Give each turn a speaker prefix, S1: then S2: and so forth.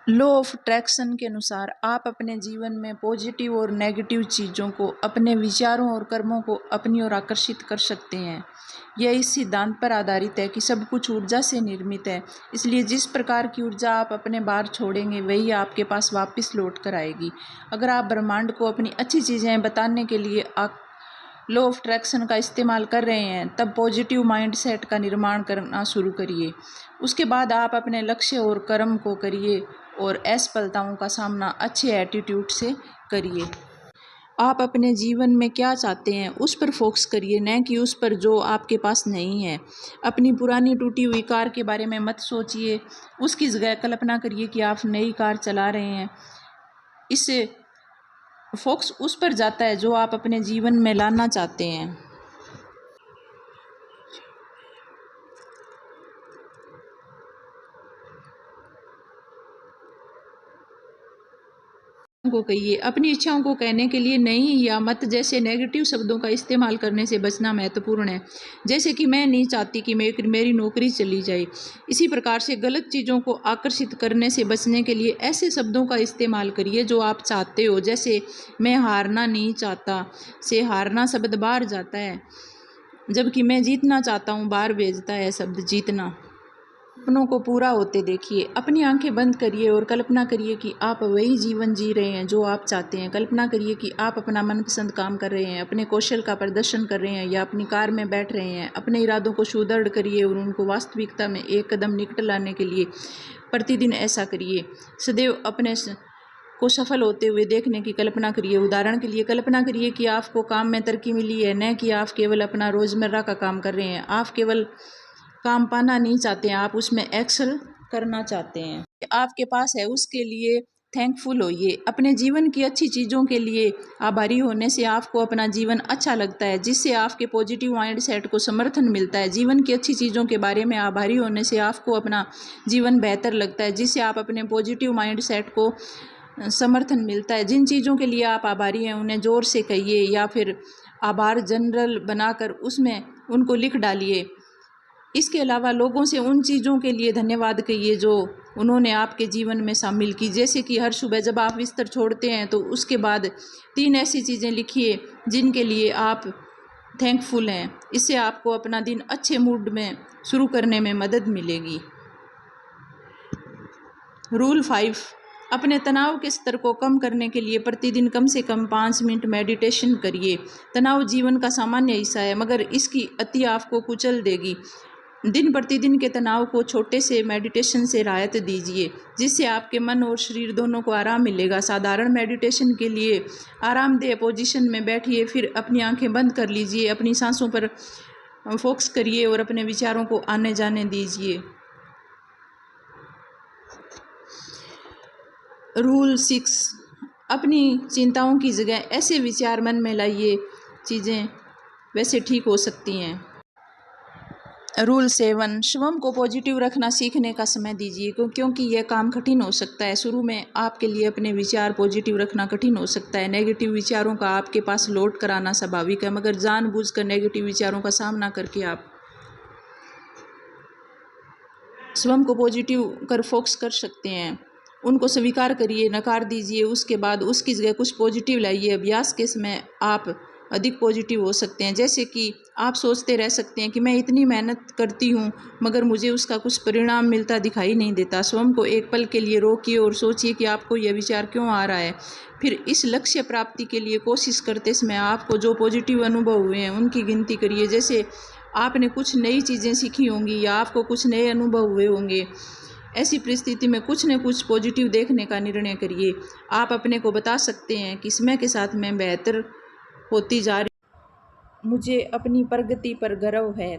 S1: Law of attraction के अनुसार आप अपने जीवन में पॉजिटिव और नेगेटिव चीज़ों को अपने विचारों और कर्मों को अपनी ओर आकर्षित कर सकते हैं। यह इस सिद्धांत पर आधारित है कि सब कुछ ऊर्जा से निर्मित है, इसलिए जिस प्रकार की ऊर्जा आप अपने बाहर छोड़ेंगे वही आपके पास वापस लौट कर आएगी। अगर आप ब्रह्मांड को अपनी अच्छी चीज़ें बताने के लिए लॉ ऑफ अट्रैक्शन का इस्तेमाल कर रहे हैं, तब पॉजिटिव माइंडसेट का निर्माण करना शुरू करिए। उसके बाद आप अपने लक्ष्य और कर्म को करिए और असफलताओं का सामना अच्छे एटीट्यूड से करिए। आप अपने जीवन में क्या चाहते हैं उस पर फोकस करिए, न कि उस पर जो आपके पास नहीं है। अपनी पुरानी टूटी हुई कार के बारे में मत सोचिए, उसकी जगह कल्पना करिए कि आप नई कार चला रहे हैं। इससे फोकस उस पर जाता है जो आप अपने जीवन में लाना चाहते हैं। को कहिए, अपनी इच्छाओं को कहने के लिए नहीं या मत जैसे नेगेटिव शब्दों का इस्तेमाल करने से बचना महत्वपूर्ण है। जैसे कि मैं नहीं चाहती कि मेरी नौकरी चली जाए। इसी प्रकार से गलत चीज़ों को आकर्षित करने से बचने के लिए ऐसे शब्दों का इस्तेमाल करिए जो आप चाहते हो। जैसे मैं हारना नहीं चाहता से हारना शब्द बाहर जाता है, जबकि मैं जीतना चाहता हूँ बाहर भेजता है शब्द जीतना। सपनों को पूरा होते देखिए। अपनी आंखें बंद करिए और कल्पना करिए कि आप वही जीवन जी रहे हैं जो आप चाहते हैं। कल्पना करिए कि आप अपना मनपसंद काम कर रहे हैं, अपने कौशल का प्रदर्शन कर रहे हैं या अपनी कार में बैठ रहे हैं। अपने इरादों को सुदृढ़ करिए और उनको वास्तविकता में एक कदम निकट लाने के लिए प्रतिदिन ऐसा करिए। सदैव अपने को सफल होते हुए देखने की कल्पना करिए। उदाहरण के लिए कल्पना करिए कि आपको काम में तरक्की मिली है, न कि आप केवल अपना रोज़मर्रा का काम कर रहे हैं। आप केवल काम पाना नहीं चाहते हैं, आप उसमें एक्सेल करना चाहते हैं। आपके पास है उसके लिए थैंकफुल होइए। अपने जीवन की अच्छी चीज़ों के लिए आभारी होने से आपको अपना जीवन अच्छा लगता है, जिससे आपके पॉजिटिव माइंडसेट को समर्थन मिलता है। जीवन की अच्छी चीज़ों के बारे में आभारी होने से आपको अपना जीवन बेहतर लगता है, जिससे आप अपने पॉजिटिव माइंडसेट को समर्थन मिलता है। जिन चीज़ों के लिए आप आभारी हैं उन्हें ज़ोर से कहिए या फिर आभार जनरल बनाकर उसमें उनको लिख डालिए। इसके अलावा लोगों से उन चीज़ों के लिए धन्यवाद कहिए जो उन्होंने आपके जीवन में शामिल की। जैसे कि हर सुबह जब आप बिस्तर छोड़ते हैं तो उसके बाद 3 ऐसी चीज़ें लिखिए जिनके लिए आप थैंकफुल हैं। इससे आपको अपना दिन अच्छे मूड में शुरू करने में मदद मिलेगी। रूल 5, अपने तनाव के स्तर को कम करने के लिए प्रतिदिन कम से कम 5 मिनट मेडिटेशन करिए। तनाव जीवन का सामान्य हिस्सा है, मगर इसकी अति आपको कुचल देगी। दिन प्रतिदिन के तनाव को छोटे से मेडिटेशन से राहत दीजिए, जिससे आपके मन और शरीर दोनों को आराम मिलेगा। साधारण मेडिटेशन के लिए आरामदेह पोजीशन में बैठिए, फिर अपनी आंखें बंद कर लीजिए। अपनी सांसों पर फोकस करिए और अपने विचारों को आने जाने दीजिए। रूल 6, अपनी चिंताओं की जगह ऐसे विचार मन में लाइए चीज़ें वैसे ठीक हो सकती हैं। रूल 7, स्वयं को पॉजिटिव रखना सीखने का समय दीजिए, क्योंकि यह काम कठिन हो सकता है। शुरू में आपके लिए अपने विचार पॉजिटिव रखना कठिन हो सकता है। नेगेटिव विचारों का आपके पास लौट कर आना स्वाभाविक है, मगर जानबूझकर नेगेटिव विचारों का सामना करके आप स्वयं को पॉजिटिव कर फोकस कर सकते हैं। उनको स्वीकार करिए, नकार दीजिए, उसके बाद उसकी जगह कुछ पॉजिटिव लाइए। अभ्यास के समय आप अधिक पॉजिटिव हो सकते हैं। जैसे कि आप सोचते रह सकते हैं कि मैं इतनी मेहनत करती हूँ मगर मुझे उसका कुछ परिणाम मिलता दिखाई नहीं देता। स्वयं को एक पल के लिए रोकिए और सोचिए कि आपको यह विचार क्यों आ रहा है। फिर इस लक्ष्य प्राप्ति के लिए कोशिश करते समय आपको जो पॉजिटिव अनुभव हुए हैं उनकी गिनती करिए। जैसे आपने कुछ नई चीज़ें सीखी होंगी या आपको कुछ नए अनुभव हुए होंगे। ऐसी परिस्थिति में कुछ न कुछ पॉजिटिव देखने का निर्णय करिए। आप अपने को बता सकते हैं कि समय के साथ मैं बेहतर होती जा रही, मुझे अपनी प्रगति पर गर्व है।